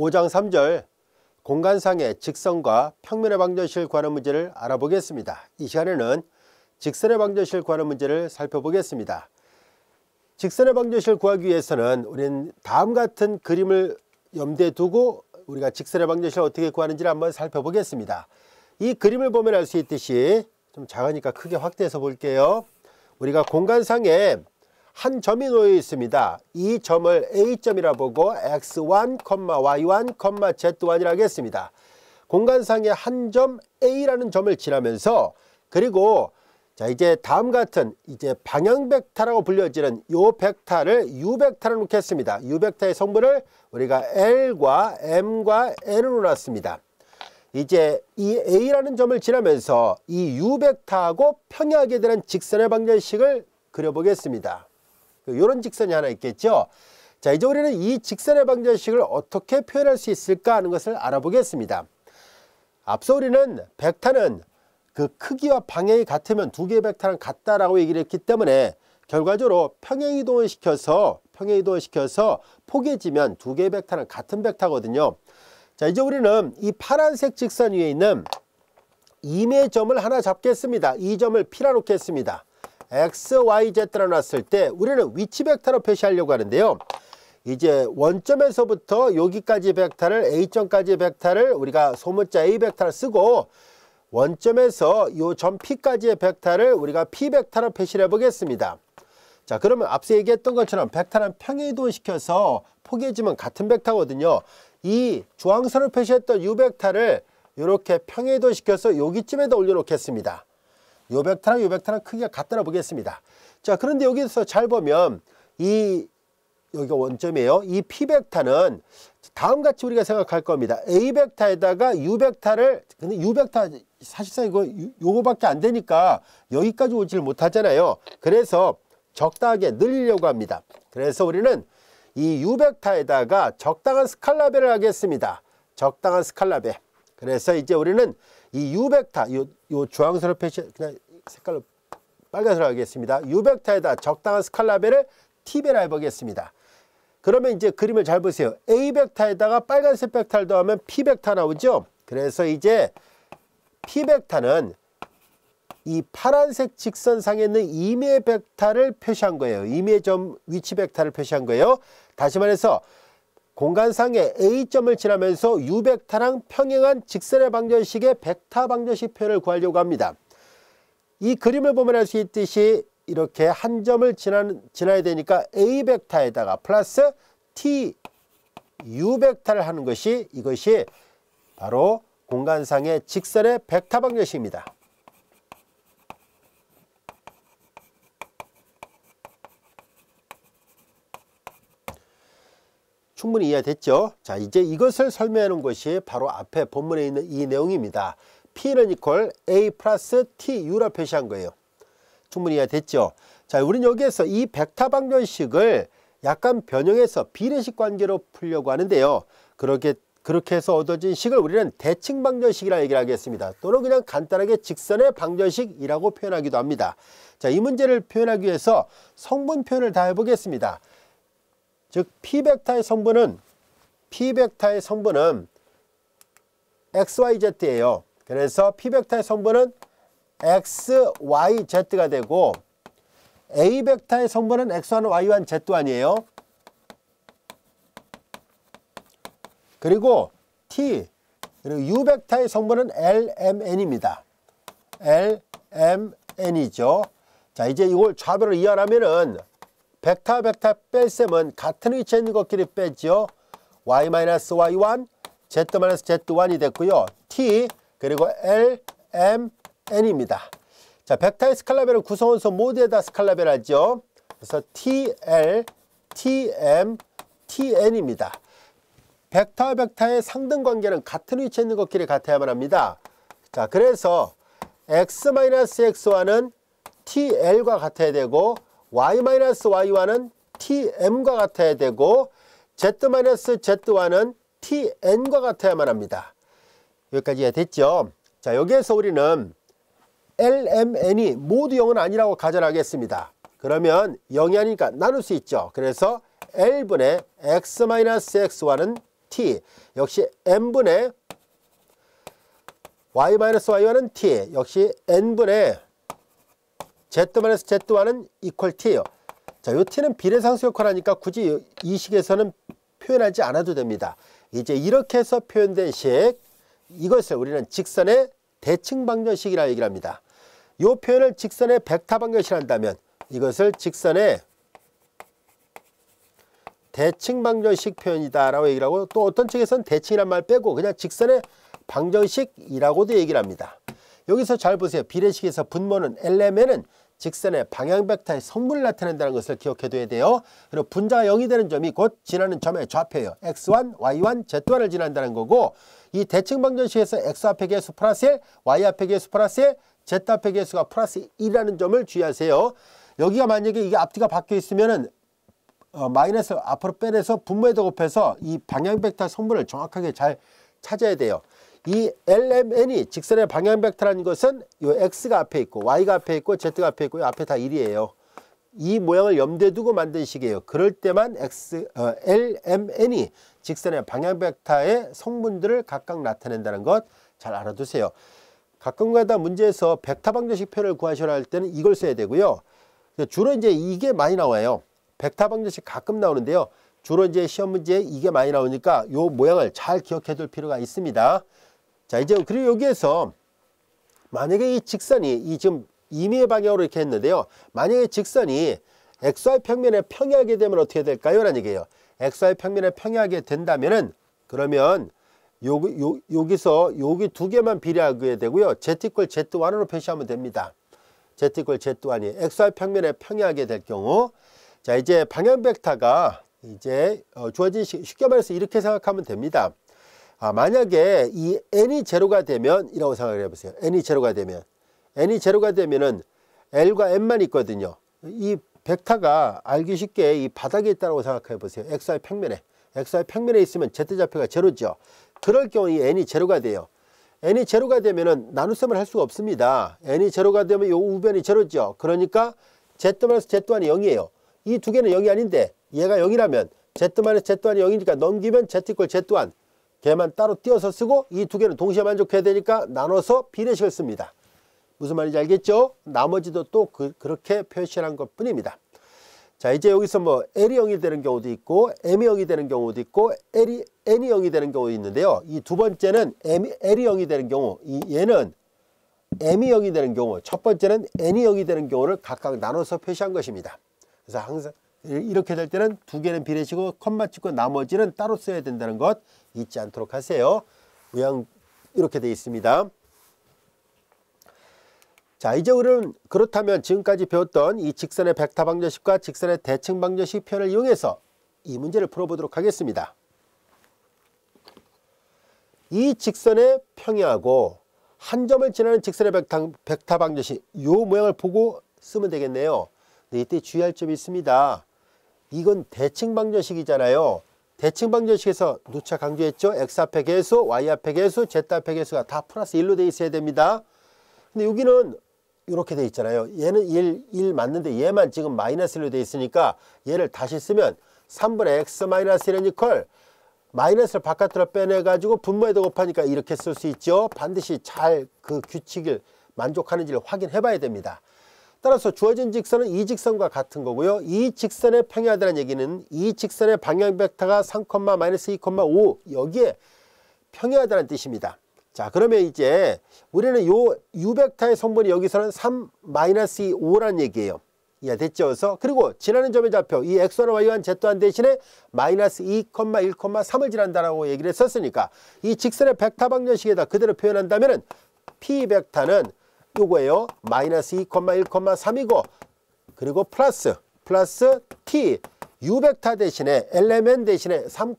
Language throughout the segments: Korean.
5장 3절 공간상의 직선과 평면의 방정식을 구하는 문제를 알아보겠습니다. 이 시간에는 직선의 방정식을 구하는 문제를 살펴보겠습니다. 직선의 방정식을 구하기 위해서는 우리는 다음 같은 그림을 염두에 두고 우리가 직선의 방정식을 어떻게 구하는지를 한번 살펴보겠습니다. 이 그림을 보면 알 수 있듯이 좀 작으니까 크게 확대해서 볼게요. 우리가 공간상에 한 점이 놓여 있습니다. 이 점을 A점이라 보고 X1, Y1, Z1이라 하겠습니다. 공간상에 한 점 A라는 점을 지나면서 그리고 자 이제 다음 같은 이제 방향 벡터라고 불려지는 요 벡터를 U 벡터로 놓겠습니다. U 벡터의 성분을 우리가 L과 M과 N으로 놨습니다. 이제 이 A라는 점을 지나면서 이 U 벡터하고 평행하게 되는 직선의 방정식을 그려보겠습니다. 이런 직선이 하나 있겠죠. 자 이제 우리는 이 직선의 방정식을 어떻게 표현할 수 있을까 하는 것을 알아보겠습니다. 앞서 우리는 벡터는 그 크기와 방향이 같으면 두 개의 벡터는 같다라고 얘기를 했기 때문에 결과적으로 평행이동을 시켜서 포개지면 두 개의 벡터는 같은 벡터거든요. 자 이제 우리는 이 파란색 직선 위에 있는 임의점을 하나 잡겠습니다. 이 점을 P라 놓겠습니다. X, Y, Z라 놨을 때 우리는 위치 벡터로 표시하려고 하는데요. 이제 원점에서부터 여기까지 벡터를 A점까지 벡터를 우리가 소문자 A 벡터를 쓰고 원점에서 이 점 P까지의 벡터를 우리가 P 벡터로 표시를 해보겠습니다. 자 그러면 앞서 얘기했던 것처럼 벡터는 평행이동을 시켜서 포개지면 같은 벡터거든요. 이 주황선을 표시했던 U 벡터를 이렇게 평행이동 시켜서 여기쯤에다 올려놓겠습니다. 요 벡터랑 요 벡터랑 크기가 같다고 보겠습니다. 자 그런데 여기서 잘 보면 여기가 원점이에요. 이 P 벡터는 다음같이 우리가 생각할 겁니다. A 벡터에다가 U 벡터를 근데 U 벡터 사실상 요거밖에 안 되니까 여기까지 오지를 못하잖아요. 그래서 적당하게 늘리려고 합니다. 그래서 우리는 이 U 벡터에다가 적당한 스칼라배를 하겠습니다. 적당한 스칼라배. 그래서 이제 우리는 이 U 벡터 요 주황선을 그냥 색깔로 빨간색으로 하겠습니다. U 벡터에다 적당한 스칼라배를 T배라 해보겠습니다. 그러면 이제 그림을 잘 보세요. A 벡터에다가 빨간색 벡터를 더하면 P 벡터 나오죠. 그래서 이제 P 벡터는 이 파란색 직선상에 있는 임의 벡터를 표시한 거예요. 임의 점 위치 벡터를 표시한 거예요. 다시 말해서 공간상에 A점을 지나면서 U 벡터랑 평행한 직선의 방정식의 벡터 방정식 표현을 구하려고 합니다. 이 그림을 보면 알 수 있듯이 이렇게 한 점을 지나야 되니까 A 벡터에다가 플러스 T U 벡터를 하는 것이 이것이 바로 공간상의 직선의 벡터 방정식입니다. 충분히 이해됐죠? 자 이제 이것을 설명해 놓은 것이 바로 앞에 본문에 있는 이 내용입니다. P는 이퀄 A 플러스 TU라 표시한 거예요. 충분히 이해됐죠? 자 우리는 여기에서 이 벡터 방정식을 약간 변형해서 비례식 관계로 풀려고 하는데요. 그렇게 해서 얻어진 식을 우리는 대칭 방정식이라 얘기를 하겠습니다. 또는 그냥 간단하게 직선의 방정식이라고 표현하기도 합니다. 자 이 문제를 표현하기 위해서 성분 표현을 다 해보겠습니다. 즉 P 벡터의 성분은 XYZ예요. 그래서 P 벡터의 성분은 XYZ가 되고 A 벡터의 성분은 X1, Y1, Z1이에요. 그리고 그리고 U 벡터의 성분은 LMN입니다. LMN이죠. 자 이제 이걸 좌변으로 이완하면은 벡터 뺄셈은 같은 위치에 있는 것끼리 빼죠. Y-Y1, Z-Z1이 됐고요. T 그리고 LMN입니다. 자 벡터의 스칼라벨은 구성원소 모두에다 스칼라벨 하죠. 그래서 TL, TM, TN입니다. 벡터와 벡터의 상등 관계는 같은 위치에 있는 것끼리 같아야만 합니다. 자 그래서 X-X1은 TL과 같아야 되고 Y-Y1은 TM과 같아야 되고 Z-Z1은 TN과 같아야만 합니다. 여기까지 이해됐죠? 자 여기에서 우리는 LMN이 모두 0은 아니라고 가정하겠습니다. 그러면 0이 아니니까 나눌 수 있죠. 그래서 L분의 X-X1은 t 역시 n분의 y-y1은 t 역시 n분의 z-z1은 equal t예요. 자, 요 t는 비례상수 역할하니까 굳이 이 식에서는 표현하지 않아도 됩니다. 이제 이렇게 해서 표현된 식, 이것을 우리는 직선의 대칭방정식이라 얘기를 합니다. 이 표현을 직선의 벡터방정식이라 한다면 이것을 직선의 대칭방정식 표현이다 라고 얘기를 하고, 또 어떤 책에서는 대칭이란 말 빼고 그냥 직선의 방정식이라고도 얘기를 합니다. 여기서 잘 보세요. 비례식에서 분모는 LMN은 직선의 방향 벡터의 성분을 나타낸다는 것을 기억해둬야 돼요. 그리고 분자가 0이 되는 점이 곧 지나는 점의 좌표예요. x1, y1, z1을 지난다는 거고, 이 대칭 방정식에서 x 앞의 개수 플러스 1, y 앞의 개수 플러스 1, z 앞의 개수가 플러스 1이라는 점을 주의하세요. 여기가 만약에 이게 앞뒤가 바뀌어 있으면은 마이너스 앞으로 빼내서 분모에다 곱해서 이 방향 벡터 성분을 정확하게 잘 찾아야 돼요. 이 LMN이 직선의 방향 벡터라는 것은 요 X가 앞에 있고 Y가 앞에 있고 Z가 앞에 있고 앞에 다 1이에요. 이 모양을 염두에 두고 만든 식이에요. 그럴 때만 LMN이 직선의 방향 벡터의 성분들을 각각 나타낸다는 것 잘 알아두세요. 가끔가다 문제에서 벡터 방정식 표현을 구하셔야 할 때는 이걸 써야 되고요. 주로 이제 이게 많이 나와요. 벡터 방정식 가끔 나오는데요. 주로 이제 시험 문제에 이게 많이 나오니까 요 모양을 잘 기억해 둘 필요가 있습니다. 자, 이제 그리고 여기에서 만약에 이 직선이 이 지금 임의의 방향으로 이렇게 했는데요. 만약에 직선이 XY 평면에 평행하게 되면 어떻게 될까요? 라는 얘기예요. XY 평면에 평행하게 된다면은 그러면 여기서 여기 두 개만 비례하게 되고요. Z equal Z1으로 표시하면 됩니다. Z equal Z1이 XY 평면에 평행하게 될 경우, 자, 이제 방향 벡터가 이제 주어진 쉽게 말해서 이렇게 생각하면 됩니다. 만약에 이 n이 제로가 되면 이라고 생각을 해보세요. n이 제로가 되면은 L과 M만 있거든요. 이 벡터가 알기 쉽게 이 바닥에 있다고 생각해 보세요. XY 평면에 있으면 Z좌표가 제로죠. 그럴 경우 이 n이 제로가 돼요. n이 제로가 되면은 나눗셈을 할 수가 없습니다. n이 제로가 되면 요 우변이 제로죠. 그러니까 Z-Z1이 0이에요. 이 두 개는 0이 아닌데 얘가 0이라면 Z-Z1이 0이니까 넘기면 Z equal Z1. 걔만 따로 띄어서 쓰고 이 두 개는 동시에 만족해야 되니까 나눠서 비례식을 씁니다. 무슨 말인지 알겠죠? 나머지도 또 그렇게 표시한 것 뿐입니다. 자, 이제 여기서 뭐 L이 0이 되는 경우도 있고 M이 0이 되는 경우도 있고 N이 0이 되는 경우도 있는데요. 이 두 번째는 L이 0이 되는 경우, 얘는 M이 0이 되는 경우, 첫 번째는 N이 0이 되는 경우를 각각 나눠서 표시한 것입니다. 그래서 항상 이렇게 될 때는 두 개는 비례식이고 컴마 찍고 나머지는 따로 써야 된다는 것 잊지 않도록 하세요. 모양 이렇게 되어 있습니다. 자, 이제 우리는 그렇다면 지금까지 배웠던 이 직선의 벡터 방정식과 직선의 대칭 방정식 표현을 이용해서 이 문제를 풀어보도록 하겠습니다. 이 직선의 평행하고 한 점을 지나는 직선의 벡터 방정식, 이 모양을 보고 쓰면 되겠네요. 근데 이때 주의할 점이 있습니다. 이건 대칭 방정식이잖아요. 대칭 방정식에서 누차 강조했죠. X 앞의 개수, Y 앞의 개수, Z 앞의 개수가 다 플러스 1로 돼 있어야 됩니다. 근데 여기는 이렇게 돼 있잖아요. 얘는 1 맞는데 얘만 지금 마이너스 1로 돼 있으니까 얘를 다시 쓰면 3분의 X 마이너스 1은 이퀄 마이너스를 바깥으로 빼내가지고 분모에다 곱하니까 이렇게 쓸 수 있죠. 반드시 잘 그 규칙을 만족하는지를 확인해 봐야 됩니다. 따라서 주어진 직선은 이 직선과 같은 거고요. 이 직선에 평행하다는 얘기는 이 직선의 방향 벡터가 3, 마이너스 2,5 여기에 평행하다는 뜻입니다. 자, 그러면 이제 우리는 요 U벡터의 성분이 여기서는 3, 마이너스 2, 5라는 얘기예요. 이해됐죠? 그래서 그리고 지나는 점의 좌표 이 X1, Y1, Z1 대신에 마이너스 2, 1,3을 지난다라고 얘기를 했었으니까 이 직선의 벡터 방정식에다 그대로 표현한다면은 P 벡터는 요거예요. 마이너스 2,1,3이고 그리고 플러스 T U 벡터 대신에 LMN 대신에 3,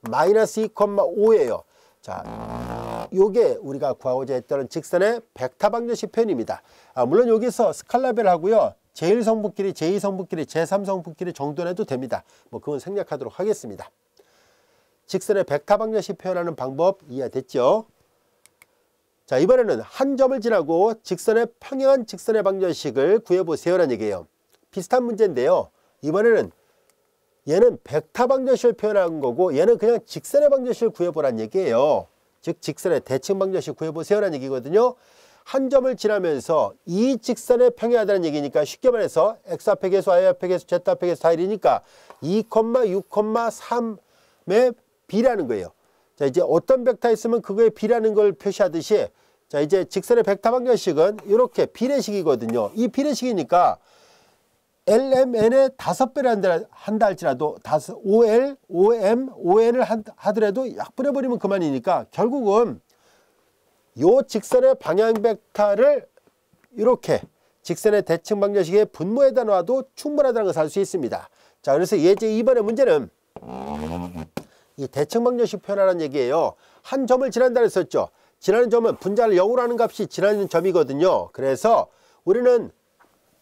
마이너스 2,5예요. 자, 요게 우리가 구하고자 했던 직선의 벡터 방정식 표현입니다. 물론 여기서 스칼라벨 하고요. 제1성분끼리, 제2성분끼리, 제3성분끼리 정도 해도 됩니다. 뭐 그건 생략하도록 하겠습니다. 직선의 벡터 방정식 표현하는 방법 이해됐죠? 자, 이번에는 한 점을 지나고 직선의 평행한 직선의 방정식을 구해보세요라는 얘기예요. 비슷한 문제인데요. 이번에는 얘는 벡터 방정식을 표현한 거고 얘는 그냥 직선의 방정식을 구해보란 얘기예요. 즉 직선의 대칭 방정식 구해보세요라는 얘기거든요. 한 점을 지나면서 이 직선에 평행하다는 얘기니까 쉽게 말해서 x 앞에 계수, y 앞에 계수, z 앞에 계수 다 1이니까 2,6,3의 b라는 거예요. 자, 이제 어떤 벡터 있으면 그거에 b라는 걸 표시하듯이 자, 이제 직선의 벡터 방정식은 이렇게 비례식이거든요. 이 비례식이니까 LMN의 5배를 한다 할지라도 5L, 5M, 5N을 하더라도 약분해버리면 그만이니까 결국은 요 직선의 방향 벡터를 이렇게 직선의 대칭 방정식의 분모에다 놔도 충분하다는 것을 알 수 있습니다. 자, 그래서 예제 2번의 문제는 이 대칭 방정식 표현하라는 얘기예요. 한 점을 지난다 했었죠. 지나는 점은 분자를 0으로 하는 값이 지나는 점이거든요. 그래서 우리는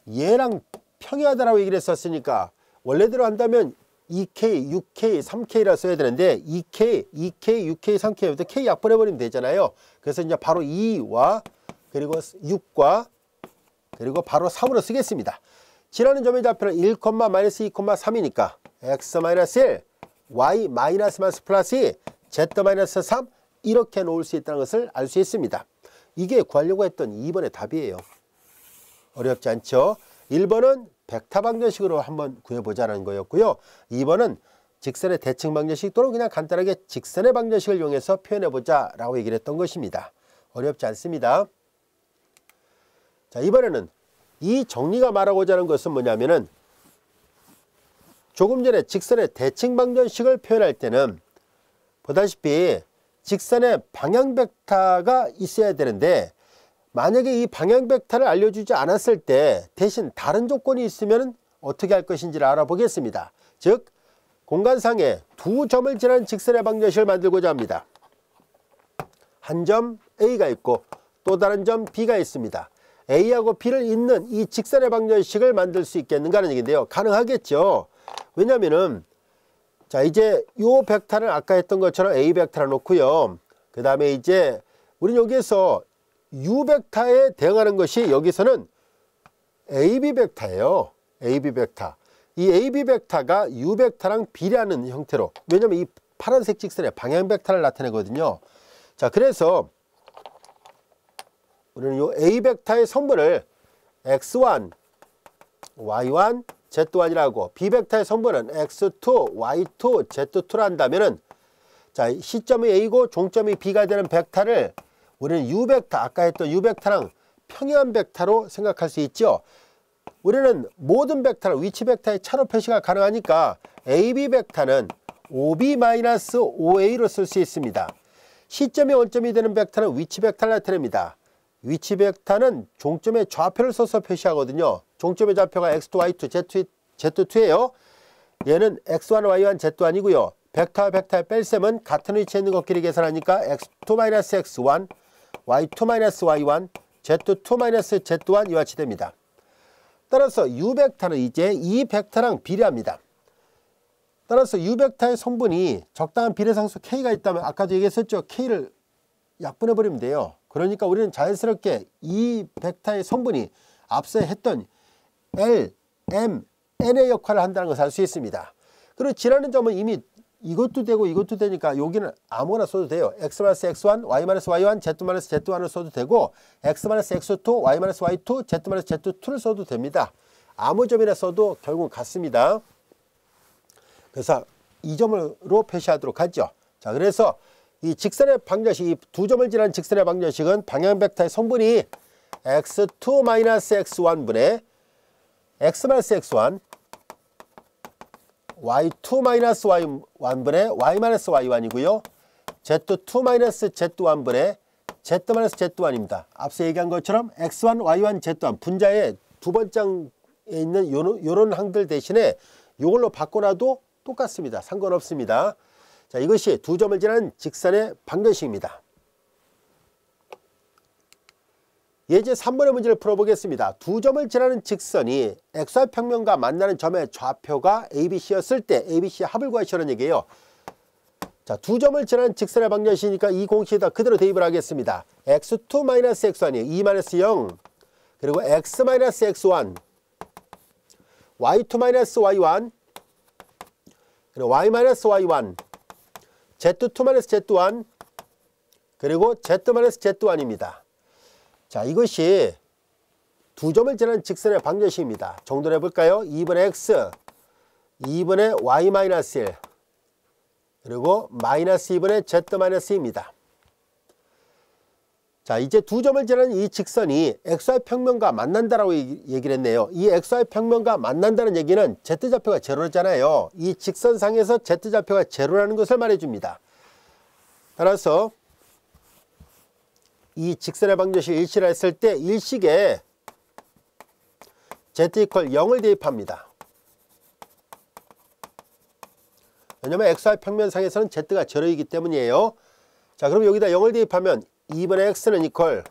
얘랑 평행하다라고 얘기를 했었으니까 원래대로 한다면 2K, 6K, 3K라 써야 되는데 2K, 6K, 3K부터 K 약분해버리면 되잖아요. 그래서 이제 바로 2와 그리고 6과 그리고 바로 3으로 쓰겠습니다. 지나는 점의 좌표는 1,-2,3이니까 x-1, y 플러스 2, z-3 이렇게 놓을 수 있다는 것을 알 수 있습니다. 이게 구하려고 했던 2번의 답이에요. 어렵지 않죠? 1번은 벡터 방정식으로 한번 구해보자는 거였고요. 2번은 직선의 대칭 방정식 또는 그냥 간단하게 직선의 방정식을 이용해서 표현해보자 라고 얘기를 했던 것입니다. 어렵지 않습니다. 자, 이번에는 이 정리가 말하고자 하는 것은 뭐냐면은 조금 전에 직선의 대칭 방정식을 표현할 때는 보다시피 직선의 방향 벡터가 있어야 되는데 만약에 이 방향 벡터를 알려주지 않았을 때 대신 다른 조건이 있으면 어떻게 할 것인지를 알아보겠습니다. 즉 공간상에 두 점을 지나는 직선의 방정식을 만들고자 합니다. 한 점 A가 있고 또 다른 점 B가 있습니다. A하고 B를 잇는 이 직선의 방정식을 만들 수 있겠는가 하는 얘기인데요. 가능하겠죠. 왜냐면은 자, 이제 요 벡터는 아까 했던 것처럼 A 벡터를 놓고요. 그 다음에 이제 우리는 여기에서 U 벡터에 대응하는 것이 여기서는 AB 벡터예요. AB 벡터. 이 AB 벡터가 U 벡터랑 비례하는 형태로, 왜냐면 이 파란색 직선의 방향 벡터를 나타내거든요. 자, 그래서 우리는 이 A 벡터의 성분을 X1, Y1, Z1이라고 B 벡터의 성분은 X2, Y2, Z2라 한다면은 자, 시점이 A고 종점이 B가 되는 벡터를 우리는 U 벡터, 아까 했던 U 벡터랑 평행한 벡터로 생각할 수 있죠. 우리는 모든 벡터를 위치 벡터의 차로 표시가 가능하니까 AB 벡터는 OB-OA로 쓸 수 있습니다. 시점이 원점이 되는 벡터는 위치 벡터를 나타냅니다. 위치 벡터는 종점의 좌표를 써서 표시하거든요. 종점의 좌표가 X2, Y2, Z2예요. 얘는 X1, Y1, Z1이고요. 벡터와 벡터의 뺄셈은 같은 위치에 있는 것끼리 계산하니까 X2-X1, Y2-Y1, Z2-Z1 이와 같이 됩니다. 따라서 U 벡터는 이제 이 벡터랑 비례합니다. 따라서 U 벡터의 성분이 적당한 비례상수 K가 있다면 아까도 얘기했었죠. K를 약분해버리면 돼요. 그러니까 우리는 자연스럽게 이 벡터의 성분이 앞서 했던 L, M, N의 역할을 한다는 것을 알 수 있습니다. 그리고 지나는 점은 이미 이것도 되고 이것도 되니까 여기는 아무거나 써도 돼요. X-X1, Y-Y1, Z-Z1을 써도 되고 X-X2, Y-Y2, Z-Z2를 써도 됩니다. 아무 점이나 써도 결국 같습니다. 그래서 이 점으로 표시하도록 하죠. 자, 그래서 이 직선의 방정식, 이 두 점을 지나는 직선의 방정식은 방향 벡터의 성분이 X2-X1분의 X-X1 Y2-Y1분의 Y-Y1이고요. Z2-Z1분의 Z-Z1입니다. 앞서 얘기한 것처럼 X1, Y1, Z1 분자의 두 번장에 있는 요런 항들 대신에 이걸로 바꿔놔도 똑같습니다. 상관없습니다. 자, 이것이 두 점을 지나는 직선의 방정식입니다. 예제 3번의 문제를 풀어보겠습니다. 두 점을 지나는 직선이 XY 평면과 만나는 점의 좌표가 ABC였을 때 ABC의 합을 구하시라는 얘기예요. 자, 두 점을 지나는 직선의 방정식이니까 이 공식에다 그대로 대입을 하겠습니다. X2-X1이에요. 2-0 그리고 X-X1 Y2-Y1 그리고 y-y1, z2-z1, 그리고 z-z1입니다. 자, 이것이 두 점을 지나는 직선의 방정식입니다. 정돈해 볼까요? 2분의 x, 2분의 y-1, 그리고 마이너스 2분의 z-입니다. 자, 이제 두 점을 지나는 이 직선이 xy 평면과 만난다라고 얘기를 했네요. 이 xy 평면과 만난다는 얘기는 z좌표가 제로잖아요. 이 직선상에서 z좌표가 제로라는 것을 말해줍니다. 따라서 이 직선의 방정식 일치를 했을 때 일식에 z 이퀄 0을 대입합니다. 왜냐하면 xy 평면상에서는 z가 제로이기 때문이에요. 자, 그럼 여기다 0을 대입하면 2분의 x는 이퀄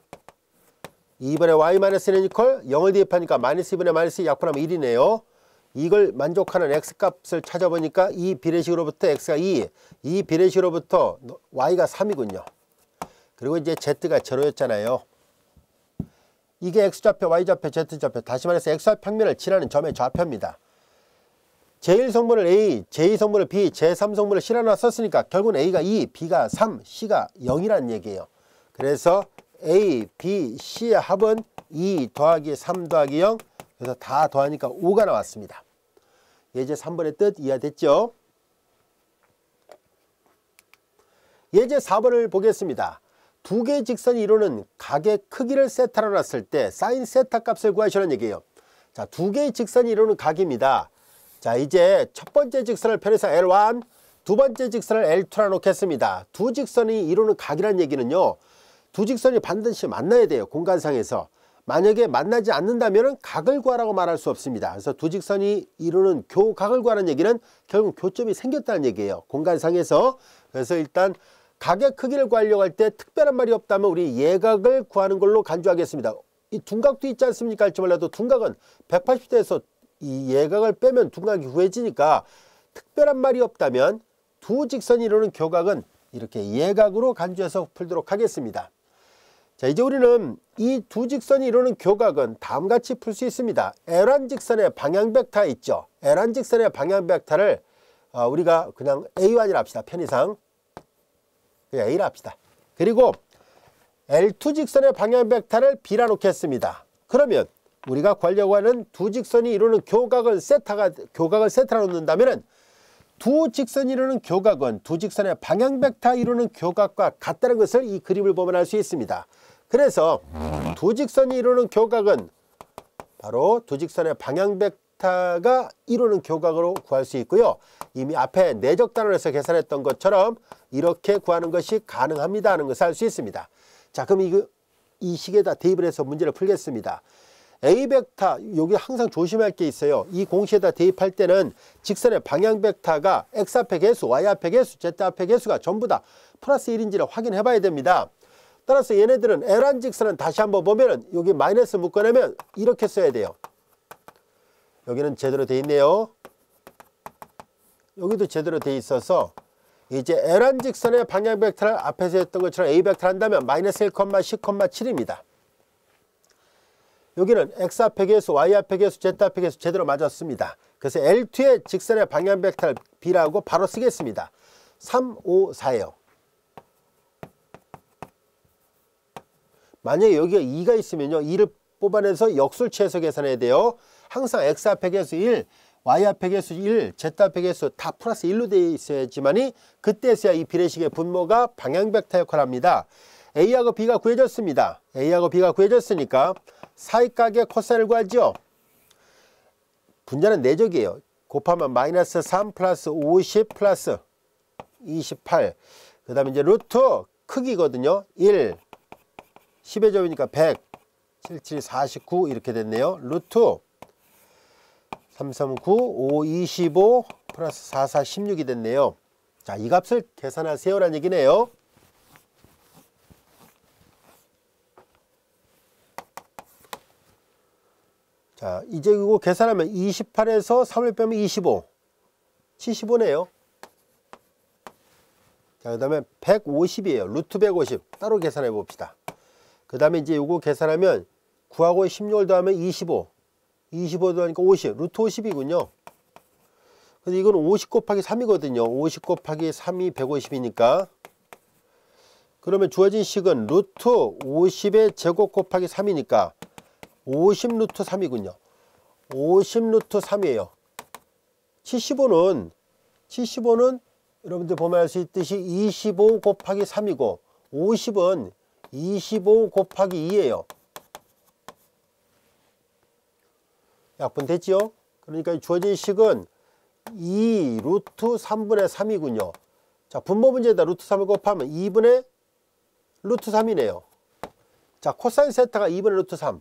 2분의 y-는 이퀄 0을 대입하니까 마이너스 2분의 마이너스 2 약분하면 1이네요. 이걸 만족하는 x값을 찾아보니까 이 비례식으로부터 x가 2, 이 비례식으로부터 y가 3이군요. 그리고 이제 z가 제로였잖아요. 이게 x좌표, y좌표, z좌표, 다시 말해서 xy 평면을 지나는 점의 좌표입니다. 제1성분을 A, 제2성분을 B, 제3성분을 C로 놨었으니까 결국은 A가 2, B가 3, C가 0이라는 얘기예요. 그래서 A, B, C의 합은 2 더하기 3 더하기 0, 그래서 다 더하니까 5가 나왔습니다. 예제 3번의 뜻 이해됐죠? 예제 4번을 보겠습니다. 두 개의 직선이 이루는 각의 크기를 세타로 놨을 때 사인 세타 값을 구하시라는 얘기예요. 자, 두 개의 직선이 이루는 각입니다. 자, 이제 첫 번째 직선을 편해서 L1, 두 번째 직선을 L2라 놓겠습니다. 두 직선이 이루는 각이라는 얘기는요, 두 직선이 반드시 만나야 돼요. 공간상에서. 만약에 만나지 않는다면 각을 구하라고 말할 수 없습니다. 그래서 두 직선이 이루는 교각을 구하는 얘기는 결국 교점이 생겼다는 얘기예요. 공간상에서. 그래서 일단 각의 크기를 구하려고 할 때 특별한 말이 없다면 우리 예각을 구하는 걸로 간주하겠습니다. 이 둔각도 있지 않습니까? 할지 몰라도 둔각은 180도에서 이 예각을 빼면 둔각이 구해지니까 특별한 말이 없다면 두 직선이 이루는 교각은 이렇게 예각으로 간주해서 풀도록 하겠습니다. 자, 이제 우리는 이 두 직선이 이루는 교각은 다음같이 풀 수 있습니다. L1 직선의 방향 벡터 있죠. L1 직선의 방향 벡터를 우리가 그냥 A1이라 합시다. 편의상 그냥 A라 합시다. 그리고 L2 직선의 방향 벡터를 B라 놓겠습니다. 그러면 우리가 구하려고 하는 두 직선이 이루는 교각을 세타로 놓는다면 두 직선이 이루는 교각은 두 직선의 방향 벡터 이루는 교각과 같다는 것을 이 그림을 보면 알 수 있습니다. 그래서 두 직선이 이루는 교각은 바로 두 직선의 방향 벡터가 이루는 교각으로 구할 수 있고요. 이미 앞에 내적 단원에서 계산했던 것처럼 이렇게 구하는 것이 가능합니다 하는 것을 알 수 있습니다. 자, 그럼 이 식에다 대입을 해서 문제를 풀겠습니다. A 벡터, 여기 항상 조심할 게 있어요. 이 공식에다 대입할 때는 직선의 방향 벡터가 x 앞의 개수, y 앞의 개수, z 앞의 개수가 전부 다 플러스 1인지를 확인해 봐야 됩니다. 따라서 얘네들은 L1 직선은 다시 한번 보면은 여기 마이너스 묶어내면 이렇게 써야 돼요. 여기는 제대로 돼 있네요. 여기도 제대로 돼 있어서 이제 L1 직선의 방향 벡터를 앞에서 했던 것처럼 A 벡터 한다면 마이너스 1, 10,7입니다. 여기는 x 앞의 개수, y 앞의 개수, z 앞의 개수 제대로 맞았습니다. 그래서 L2의 직선의 방향 벡터를 B라고 바로 쓰겠습니다. 3, 5, 4예요. 만약에 여기가 2가 있으면요, 2를 뽑아내서 역술치해서 계산해야 돼요. 항상 x 앞의 개수 1, y 앞의 개수 1, z 앞의 개수 다 플러스 1로 되어 있어야지만이 그때서야 이 비례식의 분모가 방향 벡터 역할을 합니다. A하고 B가 구해졌습니다. A하고 B가 구해졌으니까 사이각의 코사인을 구하죠. 분자는 내적이에요. 곱하면 마이너스 3 플러스 50 플러스 28. 그 다음에 이제 루트 크기거든요. 1, 10의 제곱이니까 100, 7, 7, 49 이렇게 됐네요. 루트 3, 3, 9, 5, 25 플러스 4, 4, 16이 됐네요. 자, 이 값을 계산하세요라는 얘기네요. 자, 이제 이거 계산하면 28에서 3을 빼면 25, 75네요. 자, 그 다음에 150이에요. 루트 150 따로 계산해 봅시다. 그 다음에 이제 이거 계산하면 9하고 16을 더하면 25, 25 더하니까 50, 루트 50이군요. 근데 이건 50 곱하기 3이거든요. 50 곱하기 3이 150이니까. 그러면 주어진 식은 루트 50의 제곱 곱하기 3이니까 50 루트 3이군요. 50 루트 3이에요. 75는 여러분들 보면 알 수 있듯이 25 곱하기 3이고 50은 25 곱하기 2예요. 약분 됐죠? 그러니까 주어진 식은 2 루트 3분의 3이군요. 자, 분모 문제에다 루트 3을 곱하면 2분의 루트 3이네요. 자, 코사인 세타가 2분의 루트 3.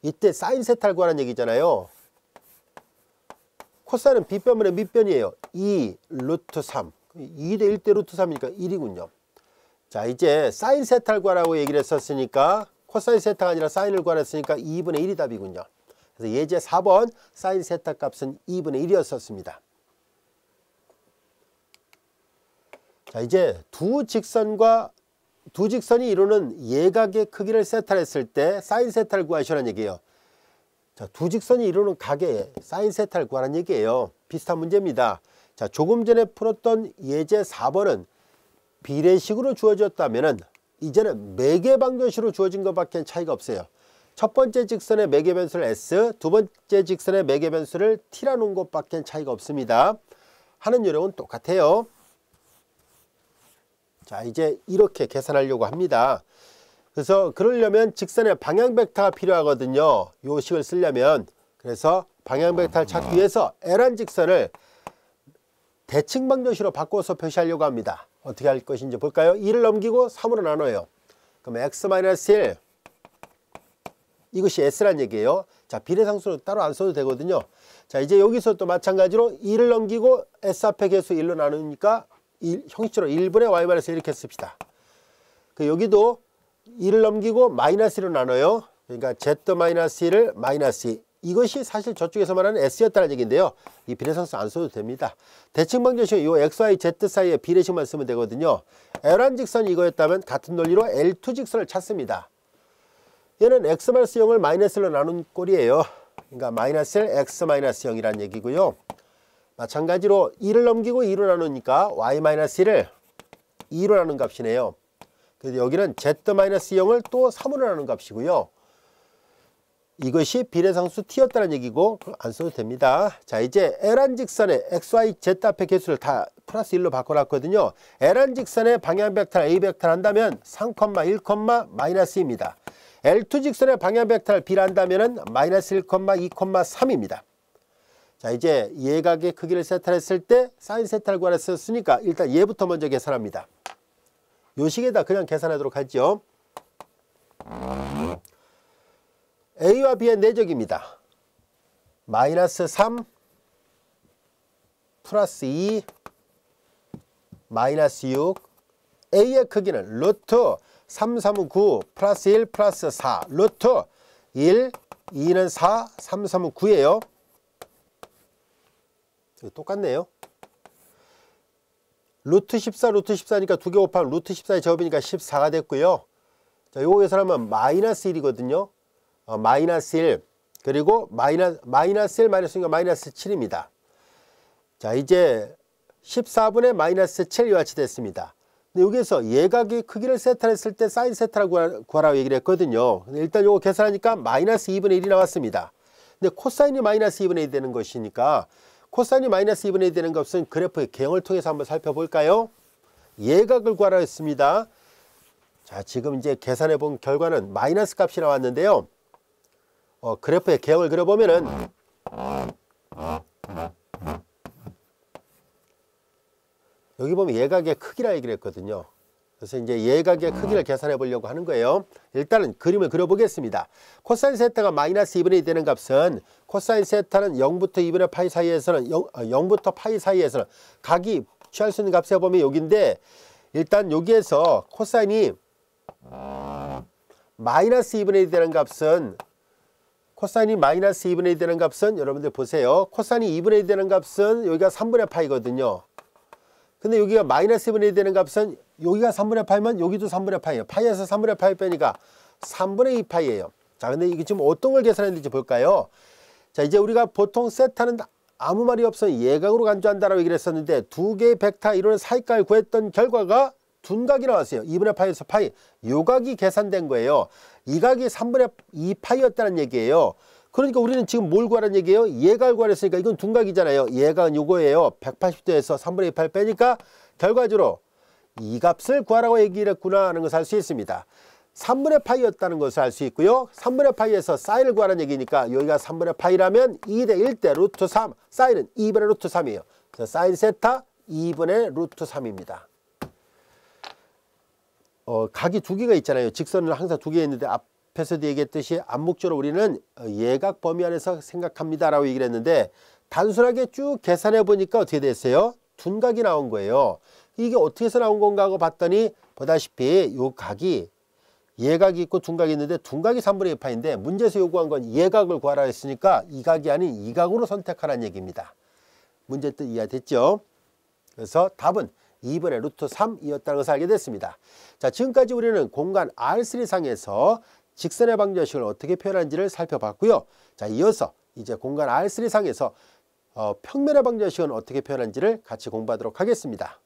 이때 사인 세타를 구하라는 얘기잖아요. 코사인은 빗변분의 밑변이에요. 2 루트 3. 2대 1대 루트 3이니까 1이군요. 자, 이제 사인 세타를 구하라고 얘기를 했었으니까 코사인 세타가 아니라 사인을 구하랬으니까 2분의 1이 답이군요. 그래서 예제 4번 사인 세타 값은 2분의 1이었었습니다. 자, 이제 두 직선이 이루는 예각의 크기를 세타했을 때 사인 세타를 구하시라는 얘기예요. 자, 두 직선이 이루는 각의 사인 세타를 구하라는 얘기예요. 비슷한 문제입니다. 자, 조금 전에 풀었던 예제 4번은 비례식으로 주어졌다면 이제는 매개방정식으로 주어진 것밖에 차이가 없어요. 첫 번째 직선의 매개변수를 S, 두 번째 직선의 매개변수를 T라 놓은 것밖에 차이가 없습니다. 하는 요령은 똑같아요. 자, 이제 이렇게 계산하려고 합니다. 그래서 그러려면 직선의 방향 벡터가 필요하거든요. 요 식을 쓰려면. 그래서 방향 벡터를 찾기 위해서 L한 직선을 대칭 방정식으로 바꿔서 표시하려고 합니다. 어떻게 할 것인지 볼까요? 2를 넘기고 3으로 나눠요. 그럼 x-1 이것이 S란 얘기예요. 자, 비례상수는 따로 안 써도 되거든요. 자, 이제 여기서 또 마찬가지로 2를 넘기고 S 앞에 개수 1로 나누니까 형식적으로 1분의 y-1 이렇게 씁시다. 여기도 2를 넘기고 마이너스 1로 나눠요. 그러니까 z-1을 마이너스 2. 이것이 사실 저쪽에서 말하는 S였다는 얘기인데요. 이 비례상수 안 써도 됩니다. 대칭 방정식 이 x, y, z 사이에 비례식만 쓰면 되거든요. L한 직선이 이거였다면 같은 논리로 L2 직선을 찾습니다. 얘는 x-0을 마이너스 1로 나눈 꼴이에요. 그러니까 마이너스 1, x-0이라는 얘기고요. 마찬가지로 2를 넘기고 2로 나누니까 y-1을 2로 나눈 값이네요. 그래서 여기는 z-0을 또 3으로 나눈 값이고요. 이것이 비례상수 t였다는 얘기고 안 써도 됩니다. 자, 이제 L한 직선의 x, y, z 앞에 개수를 다 플러스 1로 바꿔놨거든요. L한 직선의 방향 벡터를 a 벡터를 한다면 3, 1, 마이너스 2입니다. L2 직선의 방향 벡터를 B를 한다면 마이너스 1, 2, 3입니다. 자, 이제 예각의 크기를 세타했을 때 사인 세타를 구하랬으니까 일단 얘부터 먼저 계산합니다. 요 식에다 그냥 계산하도록 하죠. A와 B의 내적입니다. 마이너스 3 플러스 2 마이너스 6 A의 크기는 루트 3, 3은 9 플러스 1 플러스 4 루트 1 2는 4 3, 3은 9예요. 똑같네요. 루트 14 루트 14니까 두 개 곱하면 루트 14의 제곱이니까 14가 됐고요. 자, 요거 계산하면 마이너스 1이거든요. 마이너스 1 그리고 마이너스 1 마이너스 1가 마이너스 7입니다. 자, 이제 14분의 마이너스 7 이와 같이 됐습니다. 근데 여기에서 예각의 크기를 세타했을 때 사인 세타라고 구하라고 얘기를 했거든요. 근데 일단 요거 계산하니까 마이너스 2분의 1이 나왔습니다. 근데 코사인이 마이너스 2분의 1이 되는 것이니까 코사인이 마이너스 2분의 1이 되는 것은 그래프의 개형을 통해서 한번 살펴볼까요? 예각을 구하라 했습니다. 자, 지금 이제 계산해 본 결과는 마이너스 값이 나왔는데요. 그래프의 개형을 그려보면은 여기 보면 예각의 크기라 얘기를 했거든요. 그래서 이제 예각의 크기를 계산해 보려고 하는 거예요. 일단은 그림을 그려보겠습니다. 코사인 세타가 마이너스 2분의 1이 되는 값은 코사인 세타는 0부터 2분의 파이 사이에서는 0부터 파이 사이에서는 각이 취할 수 있는 값에 보면 여기인데 일단 여기에서 코사인이 마이너스 2분의 1이 되는 값은 코사인이 마이너스 2분의 1이 되는 값은 여러분들 보세요. 코사인이 2분의 1이 되는 값은 여기가 3분의 파이거든요. 근데 여기가 마이너스 1분의 1이 되는 값은 여기가 3분의 파이면 여기도 3분의 파이예요. 파이에서 3분의 파이 빼니까 3분의 2 파이예요. 자, 근데 이게 지금 어떤 걸 계산했는지 볼까요? 자, 이제 우리가 보통 세타는 아무 말이 없어 예각으로 간주한다라고 얘기를 했었는데 두 개의 벡터 이루는 사이각을 구했던 결과가 둔각이 나왔어요. 2분의 파이에서 파이. 요 각이 계산된 거예요. 이 각이 3분의 2 파이였다는 얘기예요. 그러니까 우리는 지금 뭘 구하라는 얘기예요? 예각을 구하랬으니까 이건 둔각이잖아요. 예각은 요거예요. 180도에서 3분의 2 파이 빼니까 결과적으로 이 값을 구하라고 얘기를 했구나 하는 것을 알 수 있습니다. 3분의 파이였다는 것을 알 수 있고요. 3분의 파이에서 사인을 구하라는 얘기니까 여기가 3분의 파이라면 2대 1대 루트 3. 사인은 2분의 루트 3이에요. 그래서 사인 세타 2분의 루트 3입니다. 각이 두 개가 있잖아요. 직선은 항상 두 개 있는데 앞에서도 얘기했듯이 암묵적으로 우리는 예각 범위 안에서 생각합니다 라고 얘기를 했는데 단순하게 쭉 계산해 보니까 어떻게 됐어요? 둔각이 나온 거예요. 이게 어떻게 해서 나온 건가 하고 봤더니 보다시피 요 각이 예각이 있고 둔각이 있는데 둔각이 3분의 2파인데 문제에서 요구한 건 예각을 구하라 했으니까 이 각이 아닌 이 각으로 선택하라는 얘기입니다. 문제 뜻 이해됐죠? 그래서 답은 2분의 루트 3이었다는 것을 알게 됐습니다. 자, 지금까지 우리는 공간 R3상에서 직선의 방정식을 어떻게 표현하는지를 살펴봤고요. 자, 이어서 이제 공간 R3상에서 평면의 방정식은 어떻게 표현하는지를 같이 공부하도록 하겠습니다.